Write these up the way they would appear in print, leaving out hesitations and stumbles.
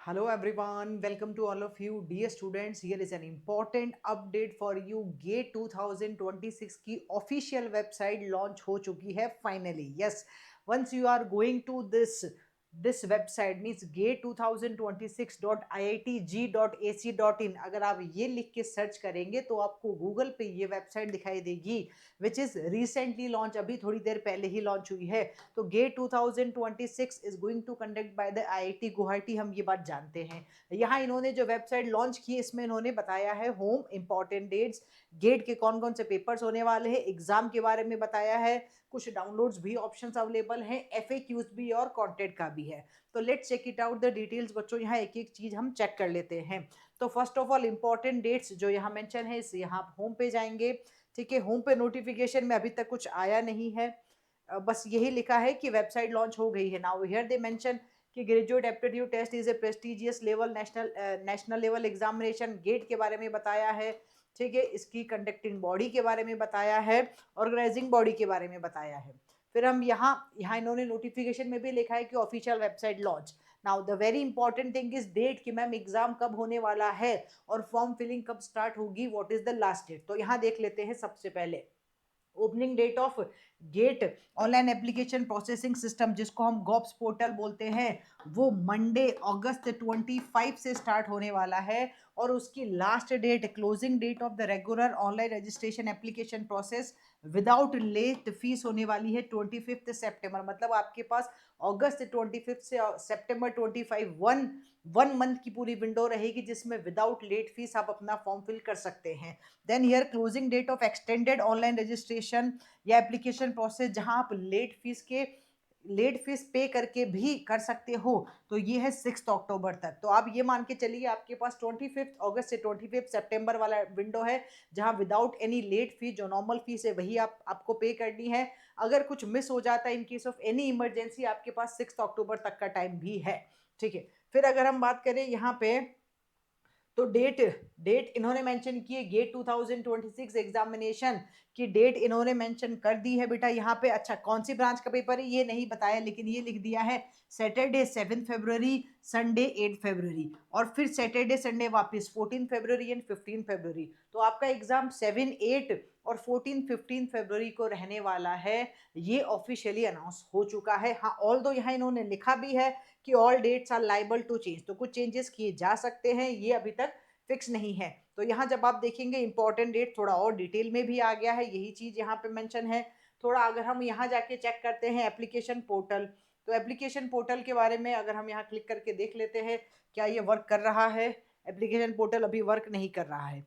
Hello everyone, welcome to all of you dear students. Here is an important update for you. GATE 2026 की official website launch हो चुकी है finally. Yes, once you are going to this website means gate2026.iitg.ac.in, अगर आप ये लिख के search करेंगे तो आपको गूगल पे ये वेबसाइट दिखाई देगी विच इज रिसेंटली लॉन्च, अभी थोड़ी देर पहले ही लॉन्च हुई है. तो GATE 2026 is going to conduct by the IIT Guwahati, हम ये बात जानते हैं. यहाँ इन्होंने जो वेबसाइट लॉन्च की इसमें इन्होंने बताया है होम इंपॉर्टेंट डेट्स, गेट के कौन कौन से पेपर्स होने वाले हैं, एग्जाम के बारे में बताया है, कुछ डाउनलोड्स भी ऑप्शंस अवेलेबल हैं, एफएक्यूज भी और कंटेंट का भी है. तो let's check it out the details बच्चों. यहाँ एक एक चीज हम चेक कर लेते हैं. तो first of all important dates जो यहाँ मेंशन है इस यहाँ होम पे जाएंगे. ठीक है, होम पे नोटिफिकेशन में अभी तक कुछ आया नहीं है. बस यही लिखा है कि वेबसाइट लॉन्च हो गई है. नाउ हियर दे मेंशन कि graduate aptitude test is a prestigious level national level examination. GATE के बारे में बताया है. ठीक है, इसकी कंडक्टिंग बॉडी के बारे में बताया है, ऑर्गेनाइजिंग बॉडी के बारे में बताया है. फिर हम यहाँ यहाँ इन्होंने नोटिफिकेशन में भी लिखा है कि official website launch. Now the very important thing is date कि मैम एग्जाम कब होने वाला है और फॉर्म फिलिंग कब स्टार्ट होगी, what is the last date. तो यहाँ देख लेते हैं सबसे पहले opening date of GATE online application processing system, जिसको हम गॉप्स पोर्टल बोलते हैं, वो मंडे अगस्त 25 से स्टार्ट होने वाला है. और उसकी last date closing date of the regular online registration application process without late fee होने वाली है 25 सितंबर. मतलब आपके पास अगस्त 25 से सितंबर 25 वन मंथ की पूरी विंडो रहेगी जिसमें विदाउट लेट फीस आप अपना फॉर्म फिल कर सकते हैं. Then here closing date of extended online registration या एप्लीकेशन प्रोसेस, जहां आप लेट फीस पे करके भी कर सकते हो, तो ये है 6 अक्टूबर तक. तो आप ये मान के चलिए आपके पास 25 अगस्त से 25 सितंबर वाला विंडो है जहां विदाउट एनी लेट फीस, जो नॉर्मल फीस है वही आपको पे करनी है. अगर कुछ मिस हो जाता है in case of any emergency, आपके पास 6 अक्टूबर तक का टाइम भी है. ठीक है, फिर अगर हम बात करें यहाँ पे तो डेट डेट इन्होंने मेंशन की है गेट 2026 एग्जामिनेशन की डेट इन्होंने मेंशन कर दी है बेटा यहाँ पे. अच्छा, कौन सी ब्रांच का पेपर है ये नहीं बताया, लेकिन ये लिख दिया है सैटरडे 7 फरवरी, संडे 8 फरवरी, और फिर सैटरडे संडे वापस 14 फरवरी एंड 15 फरवरी. तो आपका एग्जाम 7, 8 और 14, 15 फरवरी को रहने वाला है. ये ऑफिशियली अनाउंस हो चुका है. हाँ, ऑल दो यहाँ इन्होंने लिखा भी है कि all dates are liable to change, तो कुछ चेंजेस किए जा सकते हैं, ये अभी तक फिक्स नहीं है. तो यहाँ जब आप देखेंगे इंपॉर्टेंट डेट थोड़ा और डिटेल में भी आ गया है, यही चीज यहाँ पे मेंशन है. थोड़ा अगर हम यहाँ जाके चेक करते हैं एप्लीकेशन पोर्टल, तो एप्लीकेशन पोर्टल के बारे में अगर हम यहाँ क्लिक करके देख लेते हैं क्या ये वर्क कर रहा है. एप्लीकेशन पोर्टल अभी वर्क नहीं कर रहा है.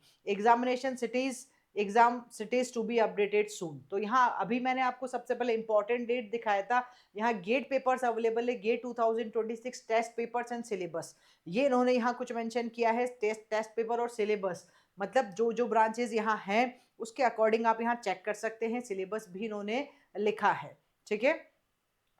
Exam cities to be updated soon. तो यहाँ अभी मैंने आपको सबसे पहले इंपॉर्टेंट डेट दिखाया था. यहाँ गेट पेपर्स अवेलेबल है, GATE 2026 test papers and syllabus. ये इन्होंने यहाँ कुछ मेंशन किया है, टेस्ट पेपर और सिलेबस. मतलब जो जो ब्रांचेस यहाँ हैं उसके अकॉर्डिंग आप यहाँ चेक कर सकते हैं. सिलेबस भी इन्होंने लिखा है. ठीक है,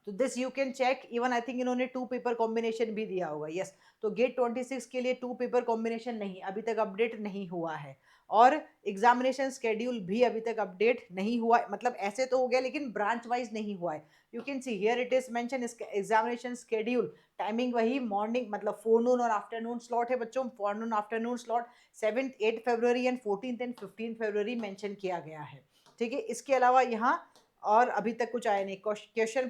तो this you can check. Even I think इन्होंने 2 पेपर कॉम्बिनेशन भी दिया होगा. यस, तो गेट 26 के लिए 2 पेपर कॉम्बिनेशन नहीं, अभी तक अपडेट नहीं हुआ है. और एग्जामिनेशन स्केड्यूल भी अभी तक अपडेट नहीं हुआ है. मतलब ऐसे तो हो गया लेकिन ब्रांच वाइज नहीं हुआ है. You can see here it is mention examination schedule. Timing वही मॉर्निंग, मतलब फोरनून और आफ्टरनून स्लॉट है बच्चों. फोरनून afternoon slot 7, 8 February and 14 and 15 February mention किया गया है. ठीक है, इसके अलावा यहाँ और अभी तक कुछ आया नहीं. क्वेश्चन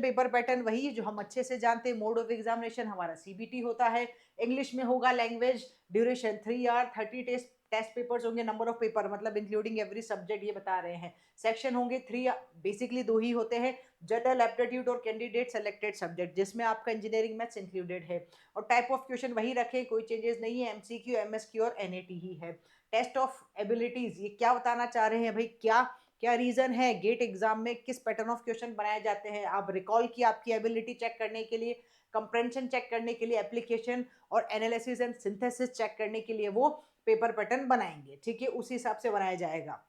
पेपर पैटर्न वही जो हम अच्छे से जानते हैं. मोड ऑफ एग्जामिनेशन हमारा सीबीटी होता है, इंग्लिश में होगा. Language duration 3 hour, 30 test papers होंगे. नंबर ऑफ पेपर मतलब इंक्लूडिंग एवरी सब्जेक्ट ये बता रहे हैं. सेक्शन होंगे 3, बेसिकली 2 ही होते हैं, जनरल एप्टीट्यूड और कैंडिडेट सेलेक्टेड सब्जेक्ट, जिसमें आपका इंजीनियरिंग मैथ्स इंक्लूडेड है. और टाइप ऑफ क्वेश्चन वही रखे, कोई चेंजेस नहीं है. एमसीक्यू, एमएसक्यू और एनएटी ही है. टेस्ट ऑफ एबिलिटीज, ये क्या बताना चाह रहे हैं भाई, क्या क्या रीजन है गेट एग्जाम में किस पैटर्न ऑफ क्वेश्चन बनाए जाते हैं. आप रिकॉल की आपकी एबिलिटी चेक करने के लिए, कंप्रेंशन चेक करने के लिए, एप्लीकेशन और एनालिसिस एंड सिंथेसिस चेक करने के लिए वो पेपर पैटर्न बनाएंगे. ठीक है, उसी हिसाब से बनाया जाएगा.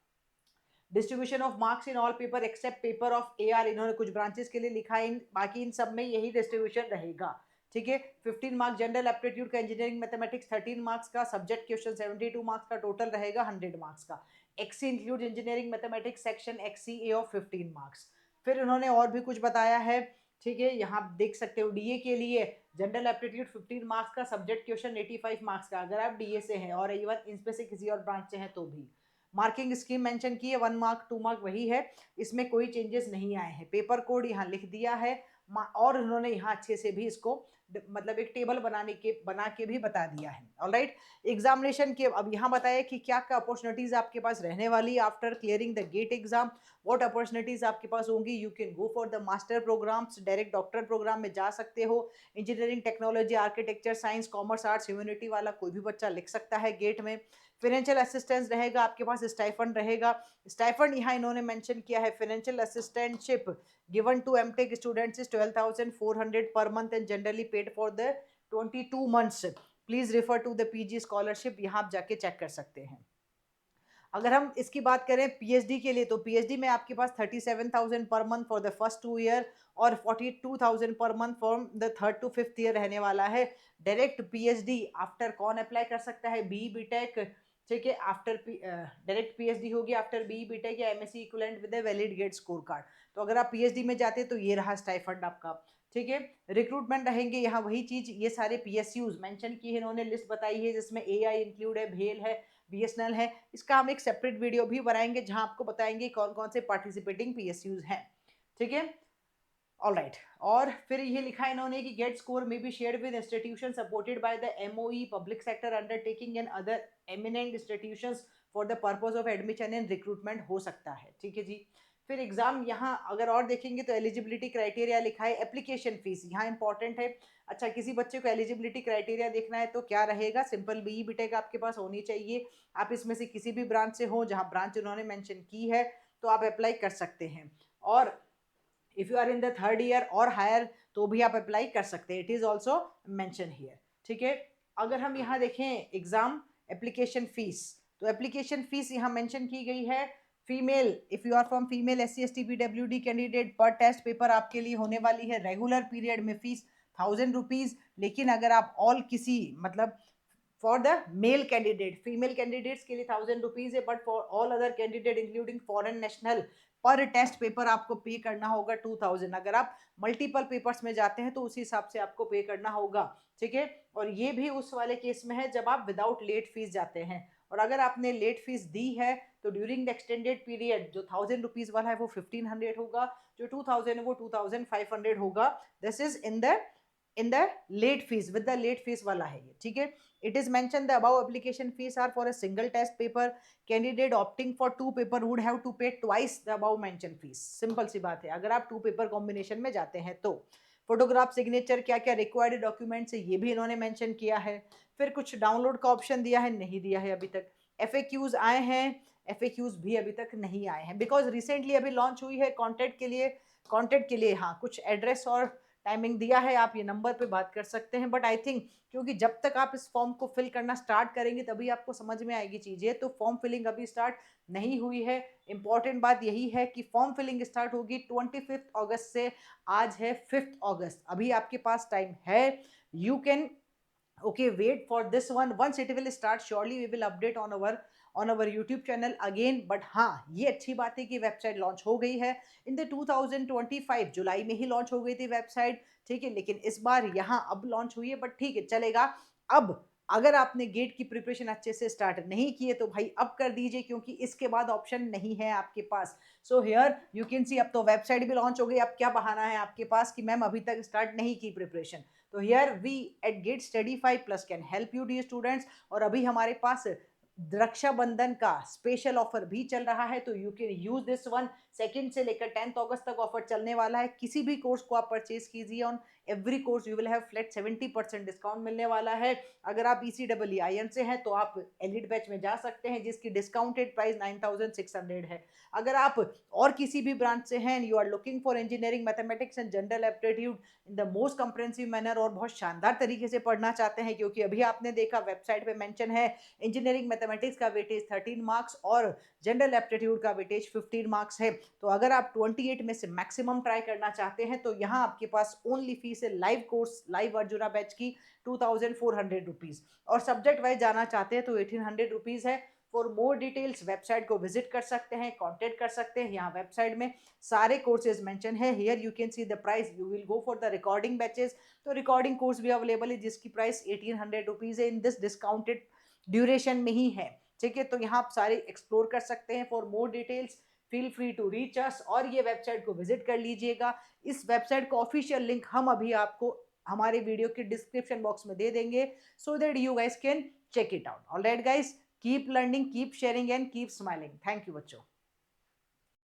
Distribution of marks in all paper except paper of AR, इन्होंने कुछ ब्रांचेस के लिए लिखा है, बाकी इन सब में यही डिस्ट्रीब्यूशन रहेगा. ठीक है, 15 मार्क्स जनरल एप्टीट्यूड का, इंजीनियरिंग मैथमेटिक्स 13 मार्क्स का, सब्जेक्ट क्वेश्चन 72 मार्क्स का, टोटल रहेगा 100 मार्क्स का. XE include engineering mathematics section XE A of 15 marks. फिर उन्होंने और भी कुछ बताया है ठीक है, यहाँ आप देख सकते हो डीए के लिए जनरल एप्टीट्यूड 15 मार्क्स का, सब्जेक्ट क्वेश्चन 85 मार्क्स का, अगर आप डीए से हैं और इवन इनमें से किसी और ब्रांच से हैं तो भी। मार्किंग स्कीम मेंशन की है, 1 मार्क 2 मार्क वही है, इसमें कोई चेंजेस नहीं आए हैं। पेपर कोड यहाँ लिख दिया है और उन्होंने यहाँ अच्छे से भी इसको मतलब एक टेबल बना के भी बता दिया है। ऑलराइट, एग्जामिनेशन के अब यहाँ बताया कि क्या क्या अपॉर्चुनिटीज आपके पास रहने वाली after clearing the GATE exam, what opportunities आपके पास होंगी। You can go for the master programs, direct doctor program में जा सकते हो। Engineering, technology, architecture, science, commerce, arts, humanity वाला कोई भी बच्चा लिख सकता है गेट में। फाइनेंशियल असिस्टेंस रहेगा आपके पास, स्टाइफंड रहेगा। स्टाइफंड यहाँ इन्होंने मेंशन किया है, financial assistantship given to MTech students is 12,400 per month and generally paid for the 22 months. Please refer to the PG scholarship, यहाँ आप जाके चेक कर सकते हैं। अगर हम इसकी बात करें पीएचडी के लिए, तो पीएचडी में आपके पास 37,000 per month for the first 2 year और 42,000 per month for the 3rd to 5th year रहने वाला है। डायरेक्ट पीएचडी आफ्टर कौन अप्लाई कर सकता है, बी बीटेक, ठीक है, आफ्टर डायरेक्ट पीएचडी होगी आफ्टर बी बीटेक या MSc equivalent with valid GATE score card. तो अगर आप पीएचडी में जाते तो ये रहा स्टाइफंड आपका, ठीक है। रिक्रूटमेंट रहेंगे यहाँ वही चीज, ये सारे पीएसयूज मेंशन की है इन्होंने, लिस्ट बताई है जिसमें एआई इंक्लूड है, भेल है, बीएसएनएल है। इसका हम एक सेपरेट वीडियो भी बनाएंगे जहां आपको बताएंगे कौन कौन से पार्टिसिपेटिंग पीएसयूज हैं, ठीक है। ऑलराइट, और फिर ये लिखा है इन्होंने कि गेट स्कोर में be shared with institution supported by the MoE, public sector undertaking and other eminent institutions for the purpose of admission and recruitment हो सकता है, ठीक है जी। फिर एग्जाम यहाँ अगर और देखेंगे तो एलिजिबिलिटी क्राइटेरिया लिखा है, एप्लीकेशन फीस यहाँ इंपॉर्टेंट है। अच्छा, किसी बच्चे को एलिजिबिलिटी क्राइटेरिया देखना है तो क्या रहेगा, सिंपल बी बीटेक आपके पास होनी चाहिए। आप इसमें से किसी भी ब्रांच से हो, जहाँ ब्रांच उन्होंने मेंशन की है तो आप अप्लाई कर सकते हैं। और if you are in the 3rd year और हायर तो भी आप अप्लाई कर सकते हैं, it is also mention here, ठीक है। अगर हम यहाँ देखें एग्जाम एप्लीकेशन फीस, तो एप्लीकेशन फीस यहाँ मेंशन की गई है। Female, if you are from female SC ST PWD candidate, पर टेस्ट पेपर आपके लिए होने वाली है रेगुलर पीरियड में फीस 1000 रुपीज। लेकिन अगर आप ऑल किसी मतलब for the male candidate, female candidates के लिए 1000 रुपीज है, but for all other candidate including foreign national पर टेस्ट पेपर आपको पे करना होगा 2000। अगर आप मल्टीपल पेपर्स में जाते हैं तो उसी हिसाब से आपको पे करना होगा, ठीक है। और ये भी उस वाले केस में है जब आप विदाउट लेट फीस जाते हैं, और अगर आपने लेट फीस दी है तो ड्यूरिंग द एक्सटेंडेड पीरियड जो 1000 रुपीज वाला है वो 1500 होगा, जो 2000 है वो 2500 होगा। This is in the late fees, with the late fees वाला है ये, ठीक है। It is mention the above application fees are for a single test paper, candidate opting for 2 paper would have to pay twice the above mention fees. Simple सी बात है, अगर आप 2 पेपर कॉम्बिनेशन में जाते हैं तो। फोटोग्राफ, सिग्नेचर, क्या क्या रिक्वायर्ड डॉक्यूमेंट्स है ये भी इन्होंने मेंशन किया है। फिर कुछ डाउनलोड का ऑप्शन दिया है, नहीं दिया है अभी तक। FAQs आए हैं, FAQs भी अभी तक नहीं आए हैं बिकॉज रिसेंटली अभी लॉन्च हुई है। कॉन्टेक्ट के लिए हाँ कुछ एड्रेस और टाइमिंग दिया है, आप ये नंबर पे बात कर सकते हैं। बट आई थिंक क्योंकि जब तक आप इस फॉर्म को फिल करना स्टार्ट करेंगे तभी आपको समझ में आएगी चीज़ें, तो फॉर्म फिलिंग अभी स्टार्ट नहीं हुई है। इंपॉर्टेंट बात यही है कि फॉर्म फिलिंग स्टार्ट होगी 25 अगस्त से, आज है 5 अगस्त, अभी आपके पास टाइम है। You can okay wait for this one, once it will start surely we will update on our YouTube channel again। but हाँ ये अच्छी बात है कि वेबसाइट लॉन्च हो गई है इन द 2025 जुलाई में ही लॉन्च हो गई थी वेबसाइट, ठीक है। लेकिन इस बार यहाँ अब लॉन्च हुई है, बट ठीक है चलेगा। अब अगर आपने गेट की प्रिपरेशन अच्छे से स्टार्ट नहीं किए तो भाई अब कर दीजिए, क्योंकि इसके बाद ऑप्शन नहीं है आपके पास। So here you can see अब तो वेबसाइट भी लॉन्च हो गई, अब क्या बहाना है आपके पास कि मैम अभी तक स्टार्ट नहीं की प्रिपरेशन। तो here we at GATE study 5+ can help you the students. और अभी हमारे पास रक्षाबंधन का स्पेशल ऑफर भी चल रहा है, तो you can use this one. 2 से लेकर 10 अगस्त तक ऑफर चलने वाला है। किसी भी कोर्स को आप परचेज कीजिए, on every course you will have flat 70% discount मिलने वाला है। अगर आप ECEE से हैं तो आप एलिट बैच में जा सकते हैं जिसकी डिस्काउंटेड प्राइस 9600 है। अगर आप और किसी भी ब्रांच से हैं, you are looking for engineering, mathematics and general aptitude in the most comprehensive manner और बहुत शानदार तरीके से पढ़ना चाहते हैं, क्योंकि अभी आपने देखा वेबसाइट पे मेंशन है इंजीनियरिंग मैथमेटिक्स का वेटेज 13 मार्क्स और जनरल एप्टीट्यूड का वेटेज 15 मार्क्स है। तो अगर आप 28 में से मैक्सिमम ट्राई करना चाहते हैं तो यहाँ आपके पास ओनली फीस है live course, live arjuna batch की 2400 रुपीज, और सब्जेक्ट वाइज जाना चाहते हैं तो 1800 रुपीज है। फॉर मोर डिटेल्स वेबसाइट को विजिट कर सकते हैं, कॉन्टेक्ट कर सकते हैं। यहाँ वेबसाइट में सारे कोर्सेज मेंशन है। Here you can see the price, you will go for the recording batches, तो रिकॉर्डिंग कोर्स भी अवेलेबल है जिसकी प्राइस 1800 रुपीज है, इन दिस डिस्काउंटेड ड्यूरेशन में ही है। ठीक है, तो यहाँ आप सारे एक्सप्लोर कर सकते हैं। For more details feel free to reach us, और ये वेबसाइट को विजिट कर लीजिएगा। इस वेबसाइट का ऑफिशियल लिंक हम अभी आपको हमारे वीडियो के डिस्क्रिप्शन बॉक्स में दे देंगे, so that you guys can check it out. All right guys, keep learning, keep sharing and keep smiling. Thank you बच्चों।